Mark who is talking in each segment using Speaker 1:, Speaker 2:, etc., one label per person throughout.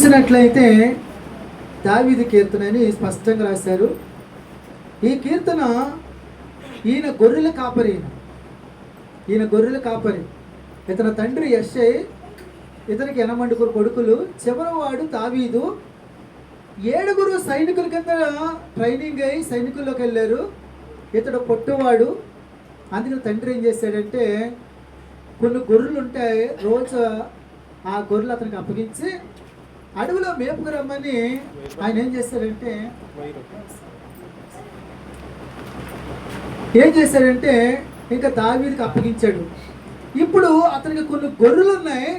Speaker 1: చూసినట్లయితే దావీదు కీర్తన అని స్పష్టంగా రాశారు. ఈ కీర్తన ఈయన గొర్రెల కాపరి, ఈయన గొర్రెల కాపరి. ఇతని తండ్రి యెష్షై, ఇతనికి 8 కొడుకులు. చివరివాడు దావీదు. 7 సైనికుల కింద ట్రైనింగ్ అయ్యి సైనికుల్లోకి వెళ్ళారు. ఇతడు పొట్టువాడు. అందుకని తండ్రి ఏం చేశాడంటే, కొన్ని గొర్రెలు ఉంటాయి, రోజు ఆ గొర్రెలు అతనికి అప్పగించి అడవిలో మేపుకు రమ్మని ఆయన ఏం చేశాడంటే ఇంకా దావీదుకి అప్పగించాడు. ఇప్పుడు అతనికి కొన్ని గొర్రెలు ఉన్నాయి.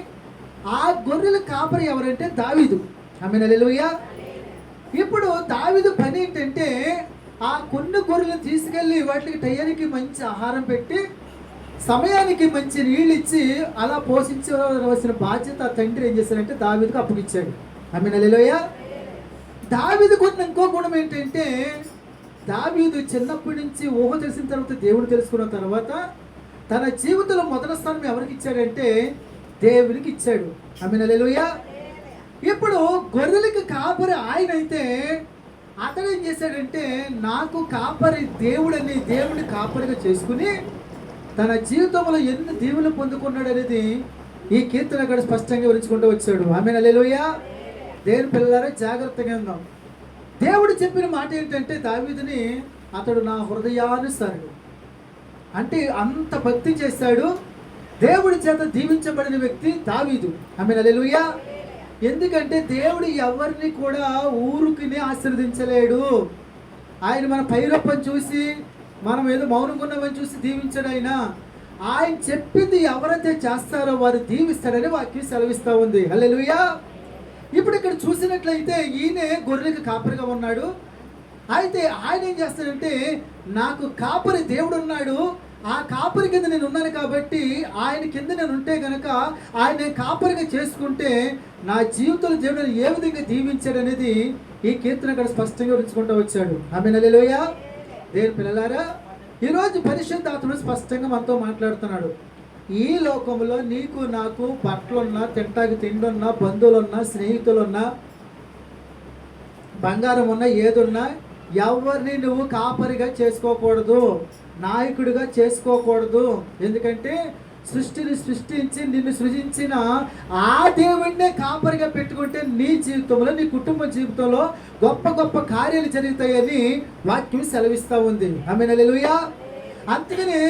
Speaker 1: ఆ గొర్రెల కాపరి ఎవరంటే దావీదు. ఆమేన్, హల్లెలూయా. ఇప్పుడు దావీదు పని ఏంటంటే, ఆ కొన్ని గొర్రెలను తీసుకెళ్ళి వాటికి టయానికి మంచి ఆహారం పెట్టి సమయానికి మంచి నీళ్ళు ఇచ్చి అలా పోషించవలసిన బాధ్యత తండ్రి ఏం చేశారంటే దావీదుకు అప్పగించాడు. ఆమేన్, హల్లెలూయా. దావీదుకు ఉన్న ఇంకో గుణం ఏంటంటే, దావీదు చిన్నప్పటి నుంచి ఊహ తెలిసిన తర్వాత, దేవుడు తెలుసుకున్న తర్వాత తన జీవితంలో మొదటి స్థానం ఎవరికి ఇచ్చాడంటే దేవునికి ఇచ్చాడు. ఆమేన్, హల్లెలూయా. ఇప్పుడు గొర్రెలకి కాపరి ఆయన అయితే అతను ఏం చేశాడంటే, నాకు కాపరి దేవుడని దేవుడిని కాపరిగా చేసుకుని తన జీవితంలో ఎన్ని దీవులు పొందుకున్నాడు అనేది ఈ కీర్తన కూడా స్పష్టంగా వివరించుకుంటూ వచ్చాడు. ఆమేన్, హల్లెలూయా. దేవుని పిల్లలారా జాగ్రత్తగా ఉందాం. దేవుడు చెప్పిన మాట ఏంటంటే దావీదుని, అతడు నా హృదయానుసారుడు అంటే అంత భక్తి చేశాడు. దేవుడి చేత దీవించబడిన వ్యక్తి దావీదు. ఆమేన్, హల్లెలూయా. ఎందుకంటే దేవుడు ఎవరిని కూడా ఊరుకుని ఆశీర్వదించలేడు. ఆయన మన పైరొప్పని చూసి, మనం ఏదో మౌనంగా ఉన్నామని చూసి దీవించాడు. ఆయన చెప్పింది ఎవరైతే చేస్తారో వారు దీవిస్తాడని వాక్యం సెలవిస్తూ ఉంది. హల్లెలూయా. ఇప్పుడు ఇక్కడ చూసినట్లయితే ఈయనే గొర్రెలకు కాపరిగా ఉన్నాడు. అయితే ఆయన ఏం చేస్తాడంటే, నాకు కాపరి దేవుడు ఉన్నాడు, ఆ కాపరి కింద నేను ఉన్నాను కాబట్టి ఆయన కింద నేను ఉంటే కనుక ఆయన కాపరిగా చేసుకుంటే నా జీవితంలో దేవుడు ఏ విధంగా దీవించాడు అనేది ఈ కీర్తన కూడా స్పష్టంగా వివరించుకుంటూ వచ్చాడు. ఆమేన్, హల్లెలూయా. దేవుని పిల్లలారా, ఈరోజు పరిశుద్ధాత్ముడు స్పష్టంగా మనతో మాట్లాడుతున్నాడు. ఈ లోకంలో నీకు నాకు బట్టలున్నా, తింటాకి తిండున్నా, బంధువులున్నా, స్నేహితులున్నా, బంగారం ఉన్నా, ఏదున్నా ఎవరిని నువ్వు కాపరిగా చేసుకోకూడదు, నాయకుడిగా చేసుకోకూడదు. ఎందుకంటే సృష్టిని సృష్టించి నిన్ను సృజించిన ఆ దేవుడినే కాపరిగా పెట్టుకుంటే నీ జీవితంలో, నీ కుటుంబ జీవితంలో గొప్ప గొప్ప కార్యాలు జరుగుతాయని వాక్యం సెలవిస్తూ ఉంది. ఆమేన్, హల్లెలూయా. అందుకని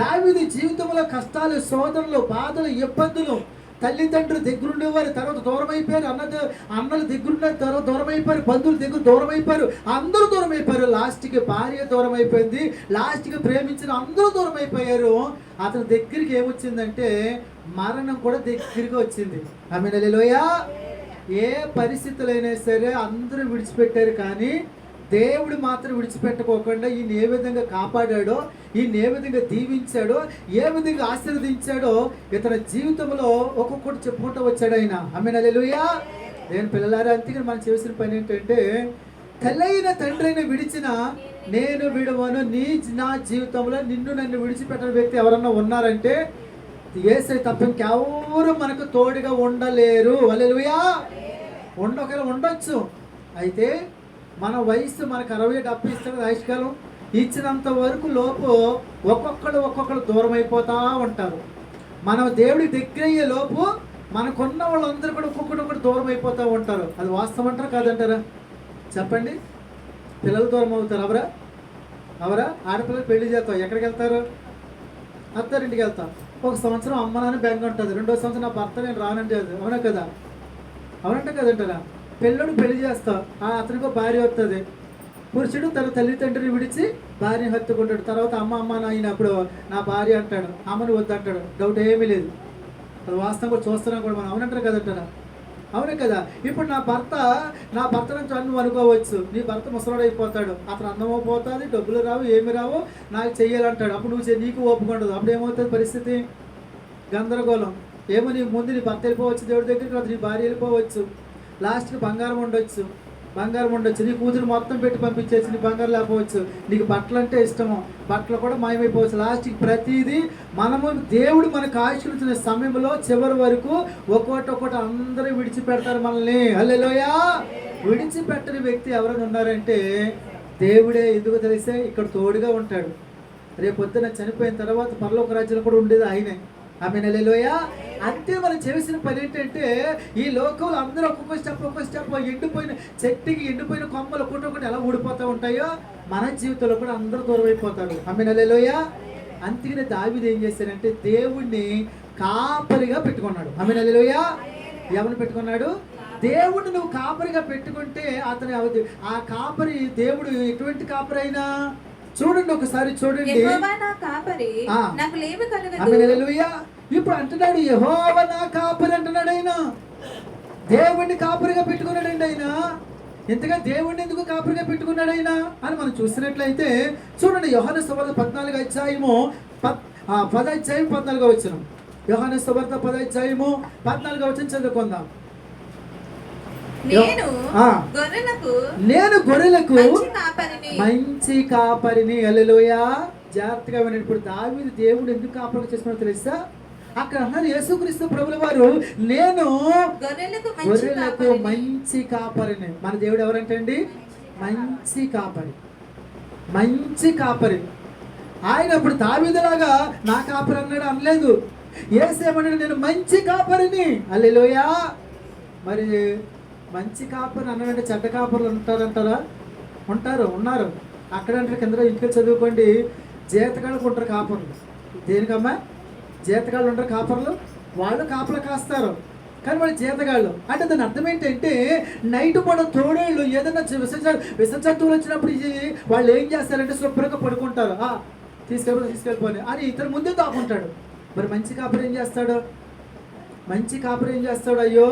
Speaker 1: దావీదు జీవితంలో కష్టాలు, శోధనలు, బాధలు, ఇబ్బందులు, తల్లిదండ్రులు దగ్గరుండేవారు, తర్వాత దూరం అయిపోయారు. అన్నలు దగ్గరున్న తర్వాత దూరం అయిపోయారు, బంధువుల దగ్గర దూరం అయిపోయారు, అందరూ దూరం అయిపోయారు. లాస్ట్కి భార్య దూరం అయిపోయింది, లాస్ట్కి ప్రేమించిన అందరూ దూరం అయిపోయారు. అతని దగ్గరికి ఏమొచ్చిందంటే మరణం కూడా దగ్గరికి వచ్చింది. ఆమేన్, హల్లెలూయా. ఏ పరిస్థితులైనా సరే అందరూ విడిచిపెట్టారు, కానీ దేవుడు మాత్రం విడిచిపెట్టుకోకుండా ఈయన ఏ విధంగా కాపాడాడో, ఈయన ఏ విధంగా దీవించాడో, ఏ విధంగా ఆశీర్వదించాడో ఇతని జీవితంలో ఒక్కొక్కటి చెప్పుకుంటూ వచ్చాడు ఆయన. ఆమేన్, హల్లెలూయా. నేను పిల్లలారా, అందుకని మనం చేసిన పని ఏంటంటే, తల్లైన తండ్రిని విడిచిన నేను విడవను, నా జీవితంలో నన్ను విడిచిపెట్టిన వ్యక్తి ఎవరన్నా ఉన్నారంటే యేసయ్య తప్ప ఇంకెవరు మనకు తోడుగా ఉండలేరు. హల్లెలూయా. ఒకవేళ ఉండొచ్చు, అయితే మన వయసు మనకు 60-70 ఇస్తాడు ఆయుష్కాలం. ఇచ్చినంత వరకు లోపు ఒక్కొక్కరు దూరం అయిపోతూ ఉంటారు. మనం దేవుడికి దగ్గర అయ్యే లోపు మనకున్న వాళ్ళందరూ కూడా ఒక్కొక్కటి దూరం అయిపోతూ ఉంటారు. అది వాస్తవం అంటారా కాదంటారా చెప్పండి? పిల్లలు దూరం అవుతారు. అవరా ఆడపిల్లలు పెళ్లి చేస్తాం, ఎక్కడికి వెళ్తారు? అత్తారింటికి వెళ్తాం. 1 సంవత్సరం అమ్మ నాన్న బెంగ ఉంటుంది, 2వ సంవత్సరం నా భర్త నేను రానంటే, అవునా కదా? అవునంటే కదంటారా? పెళ్ళోడు పెళ్లి చేస్తావు, అతనికో భార్య వస్తుంది. పురుషుడు తన తల్లిదండ్రుని విడిచి భార్యని హత్తుకుంటాడు. తర్వాత అమ్మ నాయన అప్పుడు నా భార్య అంటాడు, అమ్మని వద్దంటాడు. డౌట్ ఏమీ లేదు, అది వాస్తవం కూడా చూస్తున్నాం కూడా మనం. అవునంటారు కదంటారా? అవునే కదా? ఇప్పుడు నా భర్త నుంచి అన్ను అనుకోవచ్చు, నీ భర్త ముసలాడు అయిపోతాడు, అతను అందమో పోతుంది, డబ్బులు రావు, ఏమి రావు, నాకు చెయ్యాలంటాడు. అప్పుడు నీకు ఓపుకుండదు. అప్పుడు ఏమవుతుంది పరిస్థితి? గందరగోళం. ఏమో నీ ముందు నీ భర్త వెళ్ళిపోవచ్చు దేవుడి దగ్గరికి, నీ భార్య వెళ్ళిపోవచ్చు, లాస్ట్కి బంగారం ఉండొచ్చు, బంగారం ఉండొచ్చు, నీ కూతురు మొత్తం పెట్టి పంపించేసి నీ బంగారం లేకపోవచ్చు, నీకు బట్టలు అంటే ఇష్టము, బట్టలు కూడా మాయమైపోవచ్చు. లాస్ట్కి ప్రతిదీ మనము దేవుడు మనకు ఆశీర్వదించిన సమయంలో చివరి వరకు ఒక్కొక్కటి అందరూ విడిచిపెడతారు మనల్ని. హల్లెలూయా. విడిచిపెట్టని వ్యక్తి ఎవరైనా ఉన్నారంటే దేవుడే. ఎందుకు తెలిస్తే ఇక్కడ తోడుగా ఉంటాడు. రేపొద్దున చనిపోయిన తర్వాత పరలోక రాజ్యంలో కూడా ఉండేది ఆయనే. ఆమె హల్లెలూయా. అంతే మనం చేసిన పని ఏంటంటే ఈ లోకంలో అందరూ ఒక్కొక్క స్టెప్ ఎండిపోయిన చెట్టుకి ఎండిపోయిన కొమ్మలు ఒకటి ఎలా ఊడిపోతూ ఉంటాయో మన జీవితంలో కూడా అందరూ దూరం అయిపోతారు. ఆమె హల్లెలూయా. అందుకనే దావీదు ఏం చేశాడంటే దేవుణ్ణి కాపరిగా పెట్టుకున్నాడు. ఆమె హల్లెలూయా. ఎవరిని పెట్టుకున్నాడు? దేవుడిని నువ్వు కాపరిగా పెట్టుకుంటే అతని ఆ కాపరి దేవుడు ఎటువంటి కాపరి అయినా చూడండి, ఒకసారి చూడండి. ఇప్పుడు అంటున్నాడు యెహోవా నా కాపరి అంటున్నాడు ఆయన. దేవుడిని కాపరిగా పెట్టుకున్నాడండి ఆయన. ఎంతగా దేవుడిని ఎందుకు కాపరిగా పెట్టుకున్నాడు ఆయన అని మనం చూసినట్లయితే చూడండి. యోహాను సువార్త 14వ అధ్యాయము 14వ వచనం. యోహాను సువార్త 10వ అధ్యాయము 14వ వచనం చదువుకుందాం. నేను గొర్రెలకు మంచి కాపరిని. హల్లెలూయా. జాగ్రత్తగా వినండి. ఇప్పుడు దావీదు దేవుడు ఎందుకు కాపరిగా చేసుకున్నాడో తెలుసా? అక్కడ అన్నారు యేసుక్రీస్తు ప్రభుల వారు నేను గొర్రెలకు మంచి కాపరిని. మన దేవుడు ఎవరంటే అండి మంచి కాపరి. మంచి కాపరి ఆయన. ఇప్పుడు దావీదులాగా నా కాపరి అన్నాడు అనలేదు. యేసేమన్నాడు నేను మంచి కాపరిని. హల్లెలూయా. మరి మంచి కాపరి అన్నాడంటే చెడ్డ కాపర్లు ఉంటారంటారా? ఉన్నారు. అక్కడంటారు కింద ఇంటికి చదువుకోండి. జీతగాళ్ళకు ఉంటారు కాపర్లు. దేనికమ్మా? జీతగాళ్ళు ఉంటారు కాపర్లు. వాళ్ళు కాపలు కాస్తారు కానీ వాళ్ళు జీతగాళ్ళు. అంటే దాని అర్థం ఏంటంటే నైట్ పూట తోడేళ్ళు ఏదైనా విసర్జతువులు వచ్చినప్పుడు వాళ్ళు ఏం చేస్తారంటే శుభ్రంగా పడుకుంటారు. తీసుకెళ్ళిపోయి అని ఇతను ముందే దాక్కుంటాడు. మరి మంచి కాపరి ఏం చేస్తాడు? అయ్యో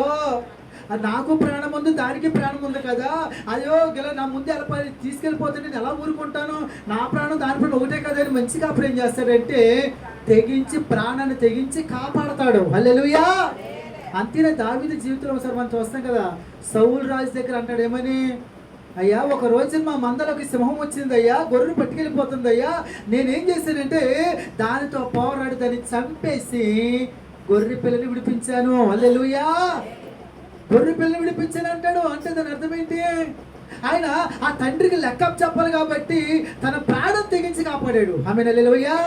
Speaker 1: నాకు ప్రాణం ఉంది, దానికి ప్రాణం ఉంది కదా, అయ్యో ఇలా నా ముందే ఎలా తీసుకెళ్ళిపోతే నేను ఎలా ఊరుకుంటాను, నా ప్రాణం దాని ప్రాణం ఒకటే కదా అని మంచి కాపరి ఏం చేస్తాడంటే ప్రాణాన్ని తెగించి కాపాడతాడు. హల్లెలూయా. అంతేనా దావీదు జీవితంలో ఒకసారి మనం చూస్తాం కదా. సౌలు రాజు దగ్గర అంటాడు ఏమని? అయ్యా ఒక రోజు మా మందలోకి సింహం వచ్చింది అయ్యా, గొర్రెలు పట్టుకెళ్ళిపోతుంది అయ్యా, నేనేం చేశానంటే దానితో పోరాడి దాన్ని చంపేసి గొర్రె పిల్లని విడిపించాను. హల్లెలూయా. గొర్రె పిల్లని విడిపించాను అంటాడు. అంటే దాని అర్థం ఏంటి? ఆయన ఆ తండ్రికి లెక్కప్ చెప్పాలి కాబట్టి తన ప్రాణం తెగించి కాపాడాడు. ఆమె హల్లెలూయా.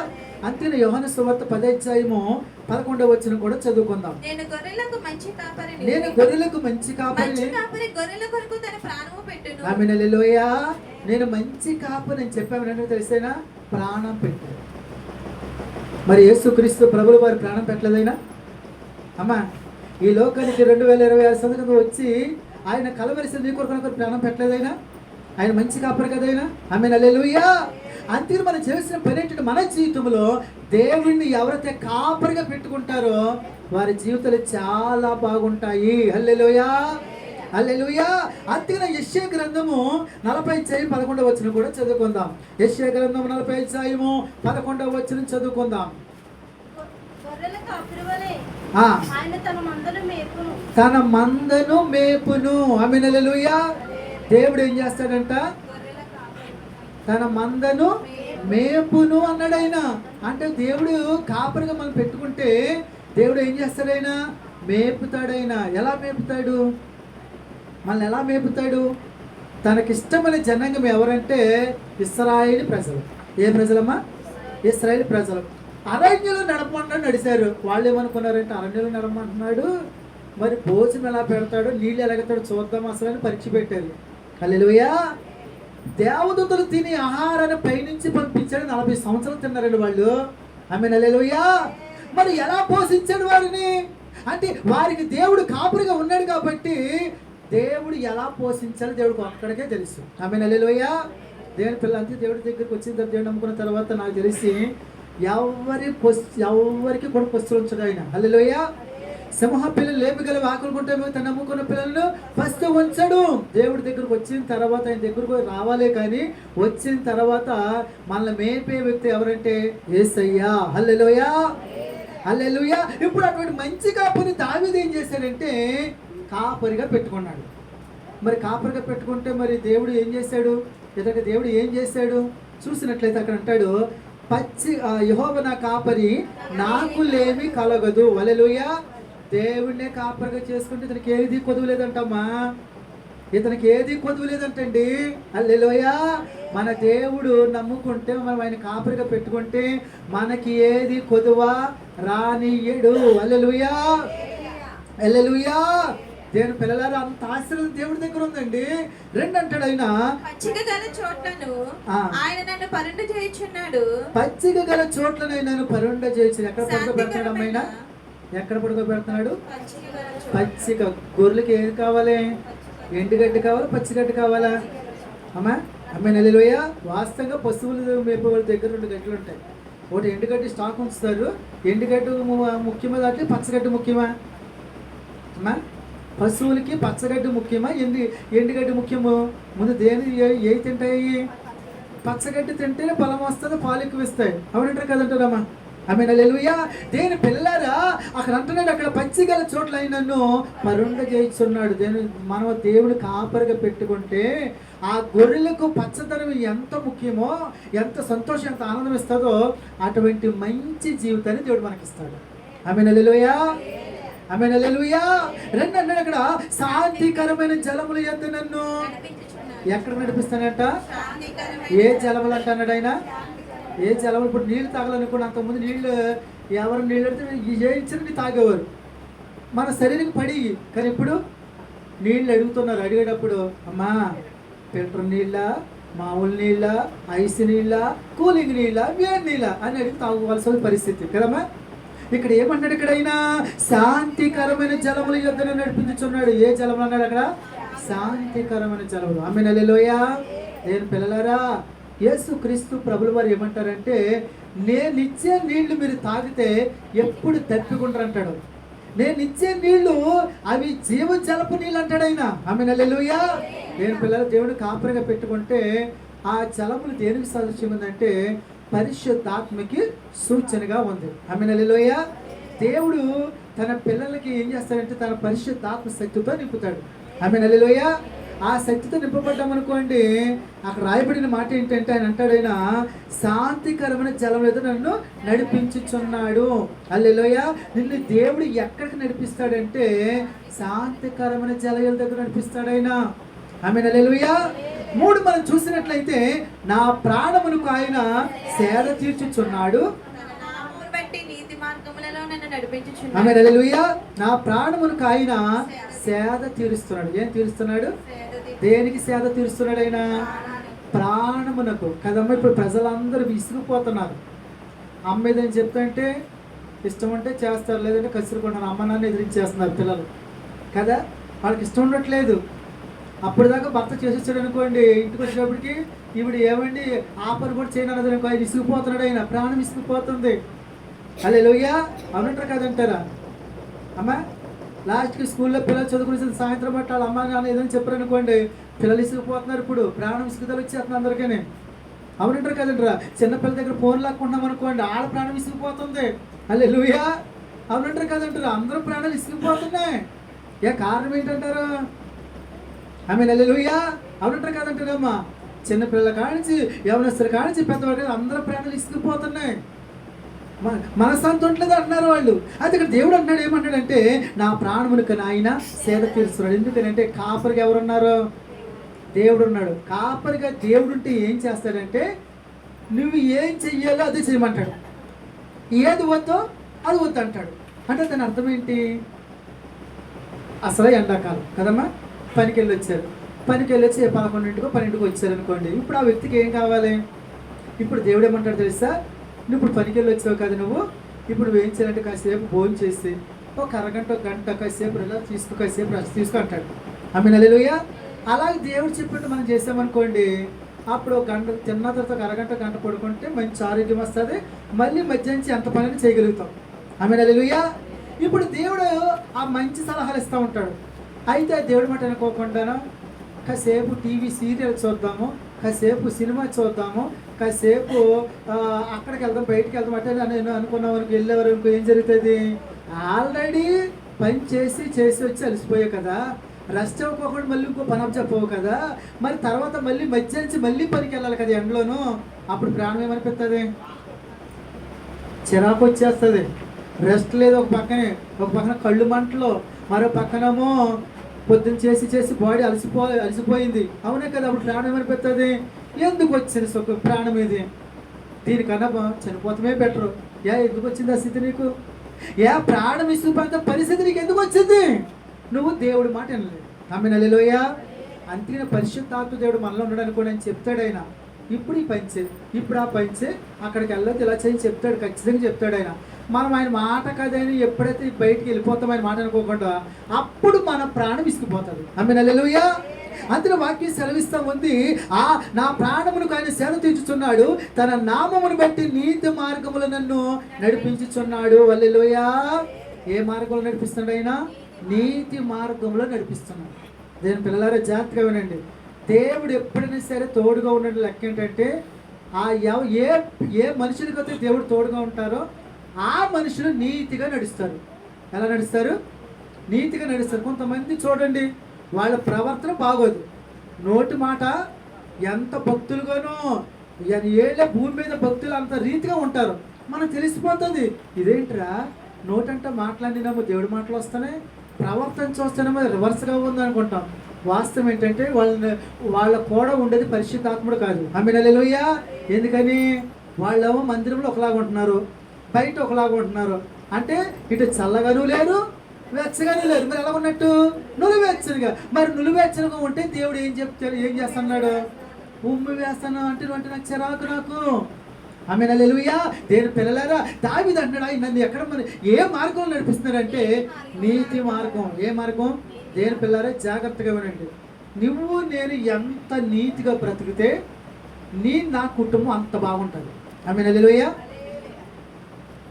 Speaker 1: అంతేనా యోహాను సువార్త 10వ అధ్యాయము 11వ వచనం కూడా చదువుకుందాం.
Speaker 2: నేను గొర్రెలకు మంచి కాపరిని.
Speaker 1: ఆమె హల్లెలూయా. నేను మంచి కాపరి అని చెప్పాను తెలిసేనా? ప్రాణం పెట్టాడు. మరి యేసుక్రీస్తు ప్రభుల వారి ప్రాణం పెట్టలేదైనా? అమ్మా ఈ లోకానికి 2026 సంవత్సరం వచ్చి ఆయన కలవరిసి నీ కొరకు ప్రాణం పెట్టలేదైనా? ఆయన మంచి కాపరి కదైనా? ఆమె హల్లెలూయా. అంతే మనం చేసిన పని ఏంటంటే మన జీవితంలో దేవుణ్ణి ఎవరైతే కాపరిగా పెట్టుకుంటారో వారి జీవితాలు చాలా బాగుంటాయి. హల్లెలూయా. అంతేనా యెషయా గ్రంథము 40వ అధ్యాయం 11వ వచనం కూడా చదువుకుందాం. యెషయా గ్రంథం 40వ అధ్యాయము 11వ వచనం చదువుకుందాం. తన మందను మేపును. ఆమేన్ హల్లెలూయా. దేవుడు ఏం చేస్తాడంట? తన మందను మేపును అన్నాడు ఆయన. అంటే దేవుడు కాపరిగా మనం పెట్టుకుంటే దేవుడు ఏం చేస్తాడైనా? మేపుతాడైనా. ఎలా మేపుతాడు? మనల్ని ఎలా మేపుతాడు? తనకిష్టమైన జనాంగం ఎవరంటే ఇశ్రాయేలు ప్రజలు. ఏ ప్రజలమ్మా? ఇశ్రాయేలు ప్రజలు. అరణ్యంలో నడపమన్నాడు, నడిచారు. వాళ్ళు ఏమనుకున్నారంటే అరణ్యంలో నడమంటున్నాడు, మరి భోజనం ఎలా పెడతాడు, నీళ్ళు ఎలాగతాడు చూద్దాం అసలు అని పరీక్ష పెట్టారు. హల్లెలూయా. దేవదూతలు తిని ఆహారాన్ని పైనుంచి పంపించాడు. 40 సంవత్సరాలు తిన్నారండి వాళ్ళు. ఆమేన్ హల్లెలూయా. మరి ఎలా పోషించాడు వారిని అంటే వారికి దేవుడు కాపురిగా ఉన్నాడు కాబట్టి దేవుడు ఎలా పోషించాలో దేవుడికి ఒక్కడికే తెలుసు. ఆమేన్ హల్లెలూయా. దేవుని పిల్లలంతా దేవుడి దగ్గరికి వచ్చిన తర్వాత దేవుడు నమ్ముకున్న తర్వాత నాకు తెలిసి ఎవరికి కూడా పస్తులు ఉంచడు ఆయన. హల్లెలూయా. సింహ పిల్లలు లేపగల ఆకలికుంటే తను నమ్ముకున్న పిల్లలను ఫస్ట్ ఉంచడు. దేవుడి దగ్గరకు వచ్చిన తర్వాత ఆయన దగ్గరకు రావాలే కానీ వచ్చిన తర్వాత మనల్ని మేపే వ్యక్తి ఎవరంటే యేసయ్యా. హల్లెలూయా. ఇప్పుడు అటువంటి మంచి కాపరిని దావీదు ఏం చేశాడంటే కాపరిగా పెట్టుకున్నాడు. మరి కాపరిగా పెట్టుకుంటే మరి దేవుడు ఏం చేశాడు? ఇతనికి దేవుడు ఏం చేశాడు చూసినట్లయితే అక్కడ అంటాడు, యెహోవా నా కాపరి, నాకు లేమి కలగదు. హల్లెలూయా. దేవుడినే కాపరిగా చేసుకుంటే ఇతనికి ఏది కొదువు లేదంటమ్మా, ఇతనికి ఏది కొదువు లేదంటండి. హల్లెలూయా. మన దేవుడు నమ్ముకుంటే, మనం ఆయన కాపరిగా పెట్టుకుంటే మనకి ఏది కొదువా రానియడు. హల్లెలూయా, హల్లెలూయా. దేవుని పిల్లలారా, అంత ఆశీర్వాదం దేవుడి దగ్గర ఉందండి. రెండు అంటాడు ఆయన,
Speaker 2: పచ్చిక గల చోట్లను ఆయన నన్ను పరుండ చేయుచున్నాడు.
Speaker 1: పచ్చిక గల చోట్లను నన్ను పరుండ చేయించు. ఎక్కడ పడుకోబెడతాడు అమ్మాయినా? ఎక్కడ పడుకోబెడుతున్నాడు? పచ్చిక. గొర్రెలకి ఏం కావాలి? ఎండుగడ్డి కావాలా, పచ్చిగడ్డి కావాలా అమ్మా? అమ్మాయి నెలలోయ. వాస్తవంగా పశువులు మేపే వాళ్ళ దగ్గర 2 గడ్డలు ఉంటాయి. ఒకటి ఎండుగడ్డి స్టాక్ ఉంచుతారు. ఎండుగడ్డి ముఖ్యమా, దాంట్లో పచ్చగడ్డి ముఖ్యమా అమ్మా? పశువులకి పచ్చగడ్డి ముఖ్యమా, ఎండుగడ్డి ముఖ్యము? ముందు ఏ తింటాయి? పచ్చగడ్డి తింటేనే బలం వస్తుంది, పాలు ఎక్కువ ఇస్తాయి. అవునంటారు కదంటారమ్మా? ఆమె హల్లెలూయా. దేని పిల్లలారా, అక్కడ అంటున్నాడు, అక్కడ పచ్చిగల చోట్ల నన్ను పరుండ చేయిస్తున్నాడు. మనం దేవుడు కాపరిగా పెట్టుకుంటే ఆ గొర్రెలకు పచ్చదనం ఎంత ముఖ్యమో, ఎంత సంతోషం, ఎంత ఆనందం ఇస్తుందో అటువంటి మంచి జీవితాన్ని దేవుడు మనకిస్తాడు. ఆమె హల్లెలూయా, ఆమె హల్లెలూయా. రెండు అన్నాడు అక్కడ, శాంతికరమైన జలముల యొద్ద నన్ను ఎక్కడ నడిపిస్తానంట? ఏ జలములు అంటున్నాడు ఆయన? ఏ జలములు? ఇప్పుడు నీళ్ళు తాగాలనుకోండి, అంతకుముందు నీళ్ళు ఎవరు నీళ్ళు అడితే ఏ ఇచ్చిన తాగేవారు, మన శరీరం పడి. కానీ ఇప్పుడు నీళ్ళు అడుగుతున్నారు. అడిగేటప్పుడు, అమ్మా ఫిల్టర్ నీళ్ళ, మామూలు నీళ్ళ, ఐస్ నీళ్ళ, కూలింగ్ నీళ్ళ, వేడి నీళ్ళ అని అడిగి తాగవలసిన పరిస్థితి కదమ్మా. ఇక్కడ ఏమన్నాడు? ఇక్కడైనా శాంతికరమైన జలముల యొద్ద నడిపించుచున్నాడు. ఏ జలములు అన్నాడు అక్కడ? శాంతికరమైన జలములు. ఆమేన్, హల్లెలూయా. నేను పిల్లలారా, యేసు క్రీస్తు ప్రభుల వారు ఏమంటారంటే, నేనిచ్చే నీళ్లు మీరు తాగితే ఎప్పుడు తప్పికుంటారు అంటాడు. నేనిచ్చే నీళ్లు అవి జీవ జలపు నీళ్ళు అంటాడు ఆయన. ఆమేన్, హల్లెలూయా. నేను పిల్లలు దేవుడు కాపరిగా పెట్టుకుంటే ఆ జలములు దేనికి సాదృశ్యం ఉందంటే పరిశుద్ధాత్మకి సూచనగా ఉంది. ఆమేన్, హల్లెలూయా. దేవుడు తన పిల్లలకి ఏం చేస్తాడంటే తన పరిశుద్ధాత్మ శక్తితో నింపుతాడు. ఆమేన్, హల్లెలూయా. ఆ శక్తితో నింపబడ్డాం అనుకోండి, అక్కడ రాయబడిన మాట ఏంటంటే ఆయన అంటాడు, ఆయన శాంతికరమైన జలం మీద నన్ను నడిపించుచున్నాడు. హల్లెలూయా. నిన్ను దేవుడు ఎక్కడికి నడిపిస్తాడంటే శాంతికరమైన జలముల దగ్గర నడిపిస్తాడు ఆయన. ఆమేన్, హల్లెలూయా. 3 మనం చూసినట్లయితే, నా ప్రాణమునకు ఆయన సేద తీర్చుచున్నాడు. ఆమేన్, హల్లెలూయా. నా ప్రాణమునకు ఆయన సేద తీరుస్తున్నాడు. ఏం తీరుస్తున్నాడు? దేనికి సేద తీరుస్తున్నాడు ఆయన? ప్రాణమునకు కదమ్మా. ఇప్పుడు ప్రజలందరూ విసిగిపోతున్నారు. అమ్మ ఏదని చెప్తుంటే ఇష్టం ఉంటే చేస్తారు, లేదంటే కసురుకుంటారు. అమ్మ నాన్న ఎదిరించేస్తున్నారు పిల్లలు కదా. వాళ్ళకి ఇష్టం ఉండట్లేదు. అప్పుడు దాకా భర్త చేసేసాడు అనుకోండి, ఇంటికి వచ్చేటప్పటికి ఈవిడ ఏమండి ఆ పని కూడా చేయనన్నది అనుకో, ఆయన విసిగిపోతున్నాడు. ఆయన ప్రాణం విసిగిపోతుంది. హల్లెలూయా. అవునంటారు కదంటారా అమ్మ? లాస్ట్కి స్కూల్లో పిల్లలు చదువుకుని సాయంత్రం పట్ల వాళ్ళ అమ్మ నాన్న ఏదైనా చెప్పారు అనుకోండి, పిల్లలు ఇసుకుపోతున్నారు. ఇప్పుడు ప్రాణం విసుగుదల వచ్చేస్తుంది అందరికీ. అవునంటారు కదంటారా? చిన్నపిల్లల దగ్గర ఫోన్ లాక్కుంటున్నాం అనుకోండి, వాళ్ళ ప్రాణం విసిగిపోతుంది. హల్లెలూయా. అవునంటారు కదంటారా? అందరూ ప్రాణాలు విసిగిపోతున్నాయి. కారణం ఏంటంటారు? ఆమేన్, హల్లెలూయా. అవునంటారు కదంటారమ్మా? చిన్నపిల్లల కానించి యవనస్తుల కానించి పెద్దవాళ్ళు అందరూ ప్రాణాలు విసిగిపోతున్నాయి. మనశ్శాంతి ఉండలేదు అంటున్నారు వాళ్ళు. అయితే ఇక్కడ దేవుడు అంటున్నాడు, ఏమంటాడంటే నా ప్రాణమునకు ఆయన సేద తీరుస్తున్నాడు. ఎందుకనంటే కాపరిగా ఎవరున్నారు? దేవుడు ఉన్నాడు. కాపరిగా దేవుడు ఉంటే ఏం చేస్తాడంటే నువ్వు ఏం చెయ్యాలో అదే చేయమంటాడు. ఏది వద్దో అది వద్దు అంటాడు. అంటే దాని అర్థం ఏంటి? అసలు ఎండాకాలం కదమ్మా, పనికి వెళ్ళి వచ్చారు. పనికి వెళ్ళి వచ్చి 11:00కో 12:00కో వచ్చారు అనుకోండి. ఇప్పుడు ఆ వ్యక్తికి ఏం కావాలి? ఇప్పుడు దేవుడు ఏమంటాడు తెలుసా? నువ్వు ఇప్పుడు పనికి వెళ్ళి వచ్చావు కదా, ఇప్పుడు ఏం చేయాలంటే కాసేపు భోజనం చేసి ఒక అరగంట గంట కాసేపు ఇలా తీసుకో, కాసేపు రెస్ట్ తీసుకో అంటాడు. ఆమేన్, హల్లెలూయా. అలాగే దేవుడు చెప్పినట్టు మనం చేసామనుకోండి, అప్పుడు ఒక గంట తిన్న తర్వాత ఒక అరగంట గంట పడుకుంటే మంచి ఆరోగ్యం వస్తుంది. మళ్ళీ మధ్య నుంచి ఎంత పని చేయగలుగుతాం. ఆమేన్, హల్లెలూయా. ఇప్పుడు దేవుడు ఆ మంచి సలహాలు ఇస్తూ ఉంటాడు. అయితే దేవుడు మాట అనుకోకుండా కాసేపు టీవీ సీరియల్ చూద్దాము, కాసేపు సినిమా చూద్దాము, కాసేపు అక్కడికి వెళ్దాం, బయటికి వెళ్దాం అంటే నేను అనుకున్న వరకు వెళ్ళేవారు ఏం జరుగుతుంది? ఆల్రెడీ పని చేసి వచ్చి అలసిపోయావు కదా, రెస్ట్ అవ్వకుండా మళ్ళీ ఇంకో పని అప్ చెప్పవు కదా, మరి తర్వాత మళ్ళీ మధ్య నుంచి మళ్ళీ పనికి వెళ్ళాలి కదా ఎండలోను. అప్పుడు ప్రాణం ఏమనిపిస్తుంది? చిరాకు వచ్చేస్తుంది. రెస్ట్ లేదు, ఒక పక్కన కళ్ళు మంటలు, మరో పక్కనేమో పొద్దున్న చేసి బాడీ అలసిపోయింది. అవునే కదా, అప్పుడు ప్రాణం ఏమనిపిస్తుంది? ఎందుకు వచ్చింది సుఖ ప్రాణం ఇది, దీనికన్నా చనిపోతామే బెటరు. ఎందుకు వచ్చింది ఆ స్థితి నీకు? ప్రాణం ఇసుకుపోయిన పరిస్థితి నీకు ఎందుకు వచ్చింది? నువ్వు దేవుడి మాట వినలేదు. ఆమె హల్లెలూయా. అందుకని పరిశుద్ధాత్మ దేవుడు మనలో ఉన్నాడు అనుకోండి అని చెప్తాడు ఆయన. ఇప్పుడు ఈ పంచే, ఇప్పుడు ఆ పంచే, అక్కడికి వెళ్ళొద్దు, ఇలా చేసి చెప్తాడు, ఖచ్చితంగా చెప్తాడు ఆయన. మనం ఆయన మాట కదని ఎప్పుడైతే బయటికి వెళ్ళిపోతాం ఆయన మాట అనుకోకుండా, అప్పుడు మన ప్రాణం ఇసుకుపోతుంది. ఆమె హల్లెలూయా. అందులో వాక్యం సెలవిస్తా ఉంది, నా ప్రాణమును ఆయన సేవ తీర్చుచున్నాడు, తన నామమును బట్టి నీతి మార్గములు నన్ను నడిపించుచున్నాడు. హల్లెలూయా. ఏ మార్గంలో నడిపిస్తున్నాడు ఆయన? నీతి మార్గంలో నడిపిస్తున్నాడు. దేని పిల్లలారా జాగ్రత్తగా వినండి. దేవుడు ఎప్పుడైనా సరే తోడుగా ఉన్నట్టు లెక్క ఏంటంటే, ఏ మనుషులకైతే దేవుడు తోడుగా ఉంటారో ఆ మనుషులు నీతిగా నడుస్తారు. ఎలా నడుస్తారు? నీతిగా నడుస్తారు. కొంతమంది చూడండి, వాళ్ళ ప్రవర్తన బాగోదు, నోటి మాట ఎంత భక్తులుగానో, ఏళ్ళ భూమి మీద భక్తులు అంత రీతిగా ఉంటారు. మనకు తెలిసిపోతుంది, ఇదేంట్రా నోటంటే మాట్లాడినామో దేవుడి మాటలు వస్తానే, ప్రవర్తన చూస్తేనేమో రివర్స్గా ఉంది అనుకుంటాం. వాస్తవం ఏంటంటే వాళ్ళ కూడా ఉండేది పరిశుద్ధాత్ముడు కాదు. ఆమె హల్లెలూయా. ఎందుకని? వాళ్ళేమో మందిరంలో ఒకలాగా ఉంటున్నారు, బయట ఒకలాగా ఉంటున్నారు. అంటే ఇటు చల్లగాను లేరు, వెచ్చగానే లేరు. మరి ఎలా ఉన్నట్టు? నులివెచ్చనిగా. మరి నులివెచ్చనిగా ఉంటే దేవుడు ఏం చేస్తున్నాడు? ఉమ్మి వేస్తాను అంటే నాకు చిరాకు నాకు. ఆమె హల్లెలూయా. దేని పిల్లలారా, దావీదు అంటాడు, నన్ను ఎక్కడ మరి ఏ మార్గంలో నడిపిస్తున్నారంటే నీతి మార్గం. ఏ మార్గం? దేని పిల్లలారా జాగ్రత్తగా వినండి. నువ్వు నేను ఎంత నీతిగా బ్రతికితే నా కుటుంబం అంత బాగుంటుంది. ఆమె హల్లెలూయా.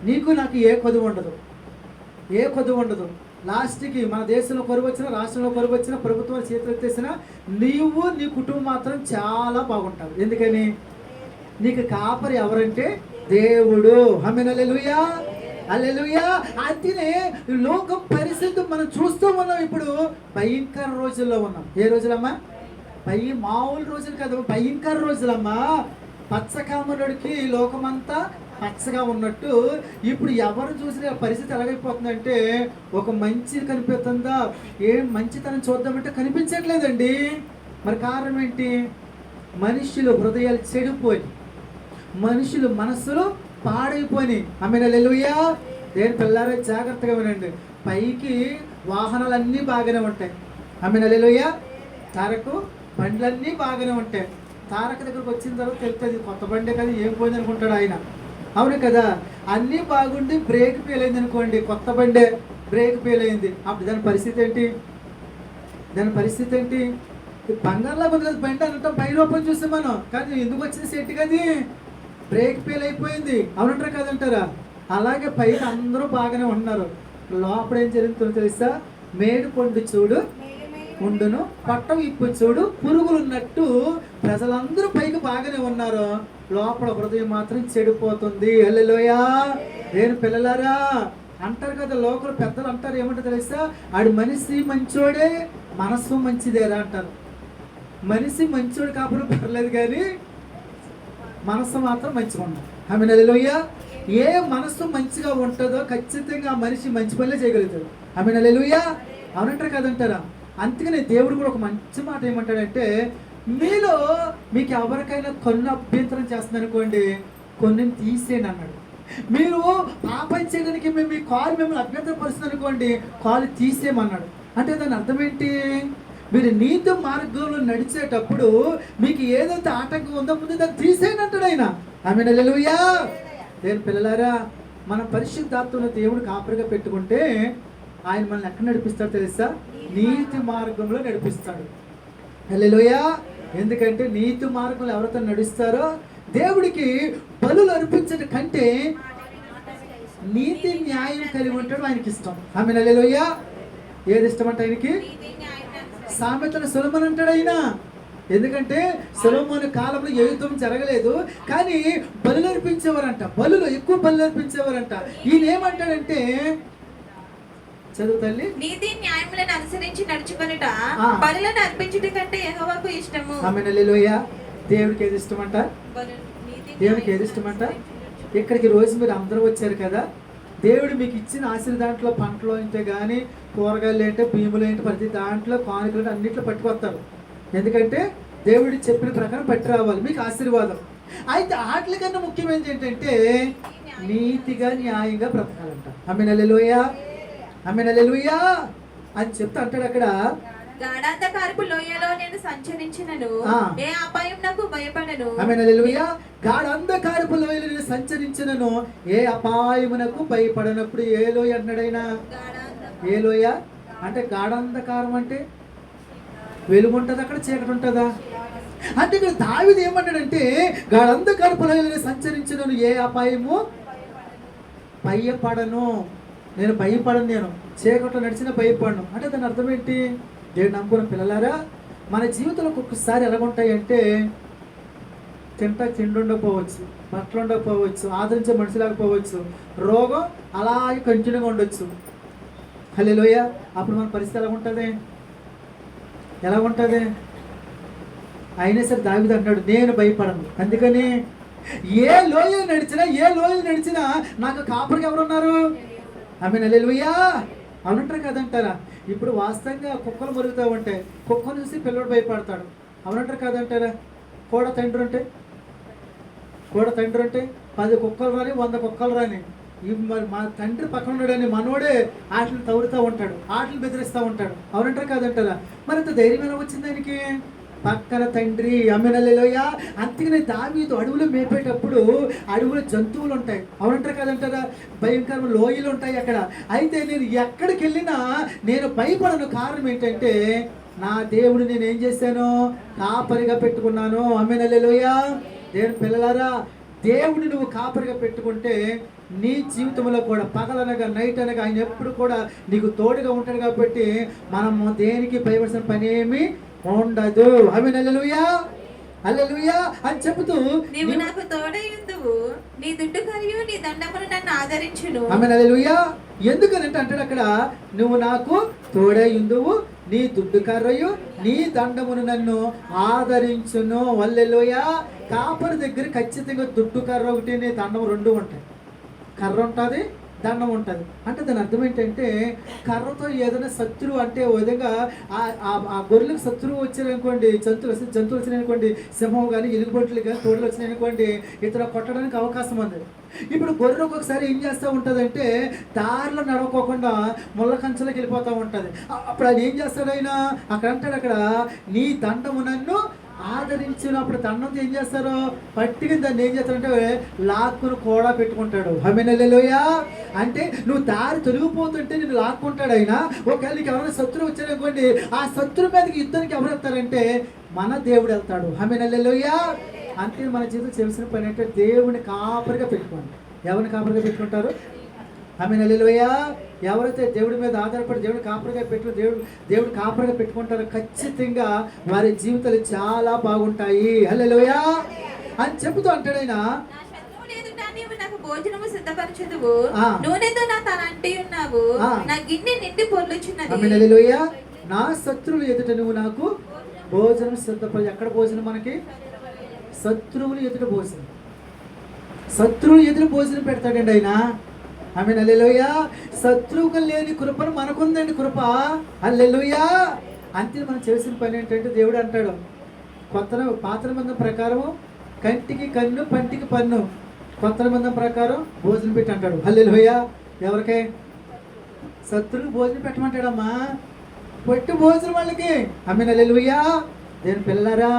Speaker 1: నీకు నాకు ఏ కొదువు ఉండదు. లాస్ట్కి మన దేశంలో కరువు వచ్చినా, రాష్ట్రంలో కరువు వచ్చినా, ప్రభుత్వం చేతులు ఎత్తేసినా నీవు నీ కుటుంబం మాత్రం చాలా బాగుంటావు. ఎందుకని? నీకు కాపరి ఎవరంటే దేవుడు. ఆమేన్. హల్లెలూయా. హల్లెలూయా. అందుకే లోకం పరిస్థితి మనం చూస్తూ ఉన్నాం. ఇప్పుడు భయంకర రోజుల్లో ఉన్నాం. ఏ రోజులమ్మా? మామూలు రోజులు కాదు, భయంకర రోజులమ్మా. పచ్చకామరుడికి లోకమంతా పచ్చగా ఉన్నట్టు ఇప్పుడు ఎవరు చూసిన పరిస్థితి ఎలాగైపోతుందంటే, ఒక మంచి కనిపిస్తుందా, ఏం మంచితనం చూద్దామంటే కనిపించట్లేదండి. మరి కారణం ఏంటి? మనుషులు హృదయాలు చెడిపోయి, మనుషులు మనస్సులు పాడైపోయి. ఆమేన్. హల్లెలూయా. దేని పిల్లారా జాగ్రత్తగా వినండి. పైకి వాహనాలన్నీ బాగానే ఉంటాయి. ఆమేన్. హల్లెలూయా. తారకు బండ్లన్నీ బాగానే ఉంటాయి. తారక దగ్గరకు వచ్చిన తర్వాత తెలుస్తుంది కొత్త బండే కదా, ఏం పోయింది అనుకుంటాడు ఆయన. అవును కదా. అన్నీ బాగుండి బ్రేక్ ఫెయిల్ అయింది అనుకోండి, కొత్త బండే బ్రేక్ ఫెయిల్ అయింది. అప్పుడు దాని పరిస్థితి ఏంటి? బంగారులా ఉంది కదా బండి అనటం పై రూపం చూస్తే మనం, కానీ ఎందుకు వచ్చింది సెట్ కది, బ్రేక్ ఫెయిల్ అయిపోయింది. అవునంటారా కదంటారా? అలాగే పైకి అందరూ బాగానే ఉన్నారు, లోపల ఏం జరుగుతుందో తెలుసా? మేడు పండు చూడు ఉండును, పట్టం ఇప్పు చూడు పురుగులు ఉన్నట్టు ప్రజలందరూ పైకి బాగానే ఉన్నారు, లోపల హృదయం మాత్రం చెడిపోతుంది. హల్లెలూయా. నేను పిల్లలారా అంటారు కదా, లోకల్ పెద్దలు అంటారు, ఏమంటారు తెలుసా? ఆడు మనిషి మంచోడే, మనస్సు మంచిదేరా అంటారు. మనిషి మంచోడు కాపురం పర్లేదు, కానీ మనస్సు మాత్రం మంచిగా ఉండాలి. ఆమేన్. హల్లెలూయా. ఏ మనస్సు మంచిగా ఉంటుందో ఖచ్చితంగా ఆ మనిషి మంచి పనులే చేయగలుగుతాడు. ఆమేన్. హల్లెలూయా. అవునంటారు కదంటారా? అందుకనే దేవుడు కూడా ఒక మంచి మాట ఏమంటాడంటే, మీలో మీకు ఎవరికైనా కొన్ని అభ్యంతరం చేస్తుంది అనుకోండి, కొన్ని తీసేయండి అన్నాడు. మీరు పాపం చేయడానికి మీ కాలు మిమ్మల్ని అభ్యంతరపరుస్తుంది అనుకోండి, కాలు తీసేయమన్నాడు. అంటే దాని అర్థం ఏంటి? మీరు నీతి మార్గంలో నడిచేటప్పుడు మీకు ఏదైతే ఆటంకం ఉందో ముందు దాన్ని తీసేయండి అంటాడు ఆయన. ఆమేన్. హల్లెలూయా. దేని పిల్లలారా, మన పరిశుద్ధాత్మను దేవుడు కాపరిగా పెట్టుకుంటే ఆయన మనల్ని ఎక్కడ నడిపిస్తాడు తెలుసా? నీతి మార్గంలో నడిపిస్తాడు. హల్లెలూయా. ఎందుకంటే నీతి మార్గంలో ఎవరితో నడుస్తారో దేవుడికి బలులు అర్పించడం కంటే నీతి న్యాయం కలిగి ఉంటాడు ఆయనకి ఇష్టం. ఆమేన్. హల్లెలూయా. ఏది ఇష్టం అంటే ఆయనకి? సామెతలు సొలొమోను అంటాడు ఆయన. ఎందుకంటే సొలొమోను కాలంలో ఏ యుద్ధం జరగలేదు, కానీ బలులు అర్పించేవారంట, ఎక్కువ బలులు అర్పించేవారంట. ఈయన ఏమంటాడంటే, చదువు తల్లి.
Speaker 2: నీతి న్యాయములను అనుసరించి నడుచుకొనుట
Speaker 1: ఆ.
Speaker 2: బలులను అర్పించుట కంటే యెహోవాకు ఇష్టము.
Speaker 1: ఆమేన్ హల్లెలూయా. దేవుడికి ఏది ఇష్టమంట?
Speaker 2: నీతి
Speaker 1: దేవుడికి ఏది ఇష్టమంట? ఇక్కడికి రోజు మీరు అందరూ వచ్చారు కదా, దేవుడు మీకు ఇచ్చిన ఆశీర్ దాంట్లో పంటలో ఏంటో కానీ కూరగాయలు ఏంటో బియ్యములు ఏంటో ప్రతి దాంట్లో కానుకలు అన్నింటిలో పట్టుకొస్తారు. ఎందుకంటే దేవుడు చెప్పిన ప్రకారం పట్టి రావాలి మీకు ఆశీర్వాదం. అయితే వాటి కన్నా ముఖ్యమైనది ఏంటంటే నీతిగా న్యాయంగా బ్రతకాలంట. ఆమేన్ హల్లెలూయా, ఆమేన్ హల్లెలూయా అని చెప్తా అంటాడు అక్కడ.
Speaker 2: గాఢాంధకారపు లోయలో నేను సంచరించినను ఏ అపాయం నాకు భయపడను.
Speaker 1: ఆమేన్ హల్లెలూయా. గాఢాంధకారపు లోయలో నేను సంచరించినను ఏ అపాయమునకు భయపడనప్పుడు. ఏ లోయ అన్నాడైనా? ఏ లోయ అంటే గాఢాంధకారం అంటే వెలుగు ఉంటుందా అక్కడ, చీకటి ఉంటుందా? అంటే ఇక్కడ దావీదు ఏమన్నాడంటే గాఢాంధకారపు లోయలో నేను సంచరించినను ఏ అపాయము భయపడను. నేను భయపడను, నేను చీకట్లో నడిచిన భయపడను. అంటే దాని అర్థం ఏంటి? దేవుడు నమ్ముకున్న పిల్లలారా, మన జీవితంలో ఒక్కొక్కసారి ఎలాగుంటాయి అంటే తిండి ఉండకపోవచ్చు, బట్టలు ఉండకపోవచ్చు, ఆదరించే మనిషి లేకపోవచ్చు, రోగం అలాగే కంటిన్యూగా ఉండొచ్చు. హల్లెలూయా. అప్పుడు మన పరిస్థితి ఎలా ఉంటుంది? ఎలా ఉంటుంది? అయినా సరే దావీదు అంటాడు నేను భయపడను. అందుకని ఏ లోయలు నడిచినా నాకు కాపరికి ఎవరున్నారు? ఆమేన్ హల్లెలూయా. అవునంటారు కదంటారా? ఇప్పుడు వాస్తవంగా కుక్కలు మరుగుతూ ఉంటాయి, కుక్కను చూసి పిల్లడు భయపడతాడు. అవునంటారు కదంటారా? కూడా తండ్రి ఉంటే 10 కుక్కలు రాని 100 కుక్కలు రాని మరి మా తండ్రి పక్కన ఉన్నాడని మనోడే ఆటలు తవ్వుతూ ఉంటాడు, ఆటలు బెదిరిస్తూ ఉంటాడు. అవునంటారు కదంటారా? మరి అంత ధైర్యం ఎలా వచ్చింది ఆయనకి? పక్కన తండ్రి. ఆమేన్ హల్లెలూయా. అందుకనే దావీదు అడవులు మేపేటప్పుడు అడవులో జంతువులు ఉంటాయి. అవునంటారు కదంటారా? భయంకరమైన లోయలు ఉంటాయి అక్కడ. అయితే నేను ఎక్కడికి వెళ్ళినా నేను భయపడను. కారణం ఏంటంటే నా దేవుడు నేను ఏం చేశాను? కాపరిగా పెట్టుకున్నాను. ఆమేన్ హల్లెలూయా. దేవుని పిల్లలారా, దేవుడిని నువ్వు కాపరిగా పెట్టుకుంటే నీ జీవితంలో కూడా పగలనగా నైట్ అనగా ఆయన ఎప్పుడు కూడా నీకు తోడుగా ఉంటాడు. కాబట్టి మనము దేనికి భయపడాల్సిన పని ఏమి ఉండదు. ఆమేన్ హల్లెలూయా, హల్లెలూయా అని చెబుతూ
Speaker 2: నీవు నాకు తోడైయుందువు, నీ దుడ్డు కరియు నీ దండమును నన్ను ఆదరించును.
Speaker 1: ఆమేన్ హల్లెలూయా. ఎందుకనంటే అంటాడు అక్కడ, నువ్వు నాకు తోడైయుందువు, నీ దుడ్డు కర్రయు నీ దండమును నన్ను ఆదరించును. హల్లెలూయా. కాపరి దగ్గర ఖచ్చితంగా దుడ్డు కర్ర ఒకటి, నీ దండం 2 ఉంటాయి. కర్ర ఉంటుంది, దండం ఉంటుంది. అంటే దాని అర్థం ఏంటంటే కర్రతో ఏదైనా శత్రువు అంటే ఓ విధంగా ఆ గొర్రెలకు శత్రువు వచ్చారనుకోండి, జంతువులు వచ్చినాయనుకోండి, సింహం కానీ ఎలుగుబంట్లు కానీ తోడలు వచ్చినాయనుకోండి, ఇతను కొట్టడానికి అవకాశం ఉంది. ఇప్పుడు గొర్రె ఒక్కొక్కసారి ఏం చేస్తూ ఉంటుందంటే దారిలో నడవకోకుండా ముళ్ళ కంచెలోకి వెళ్ళిపోతూ ఉంటుంది. అప్పుడు ఆయన ఏం చేస్తాడు? ఆయన అక్కడ అంటాడు అక్కడ, నీ దండము నన్ను ఆదరించినప్పుడు దండంతో ఏం చేస్తారు? పట్టికి దాన్ని ఏం చేస్తారంటే లాక్కును కూడా పెట్టుకుంటాడు. ఆమేన్ హల్లెలూయా. అంటే నువ్వు దారి తొలగిపోతుంటే నేను లాక్కుంటాడు ఆయన. ఒకవేళ నీకు ఎవరైనా శత్రువు వచ్చారనుకోండి, ఆ శత్రువు మీదకి యుద్ధానికి ఎవరు వెళ్తారంటే మన దేవుడు వెళ్తాడు. ఆమేన్ హల్లెలూయా. అంతే మన జీవితం చేసిన పని అంటే దేవుని కాపరిగా పెట్టుకోండి. ఎవరిని కాపరిగా పెట్టుకుంటారు? ఆమేన్ హల్లెలూయా. ఎవరైతే దేవుడి మీద ఆధారపడి దేవుడు కాపరిగా దేవుడు కాపరిగా పెట్టుకుంటారో ఖచ్చితంగా వారి జీవితాలు చాలా బాగుంటాయి. హల్లెలూయా అని చెబుతూ అంటాడు ఆయన.
Speaker 2: నాకు భోజనము సిద్ధపరచుదువు, నూనెతో నా తల అంటి ఉన్నావు, నా గిన్నె నిండి పొర్లుచున్నది.
Speaker 1: ఆమేన్ హల్లెలూయా. నా శత్రువులు ఎదుట నువ్వు నాకు భోజనం సిద్ధపరచు. ఎక్కడ భోజనం మనకి? శత్రువులు ఎదుట భోజనం. శత్రువులు ఎదుట భోజనం పెడతాడండి ఆయన. ఆమేన్ హల్లెలూయా. శత్రువుకు లేని కృపను మనకుందండి కృప. హల్లెలూయా. అంతే మనం చేసిన పని ఏంటంటే దేవుడు అంటాడు పాత నిబంధన ప్రకారం కంటికి కన్ను పంటికి పన్ను, కొత్త నిబంధన ప్రకారం భోజనం పెట్టి అంటాడు. హల్లెలూయా. ఎవరికే? శత్రువులకు భోజనం పెట్టమంటాడమ్మా. పెట్టు భోజనం వాళ్ళకి. ఆమేన్ హల్లెలూయా. దేని పిల్లలారా,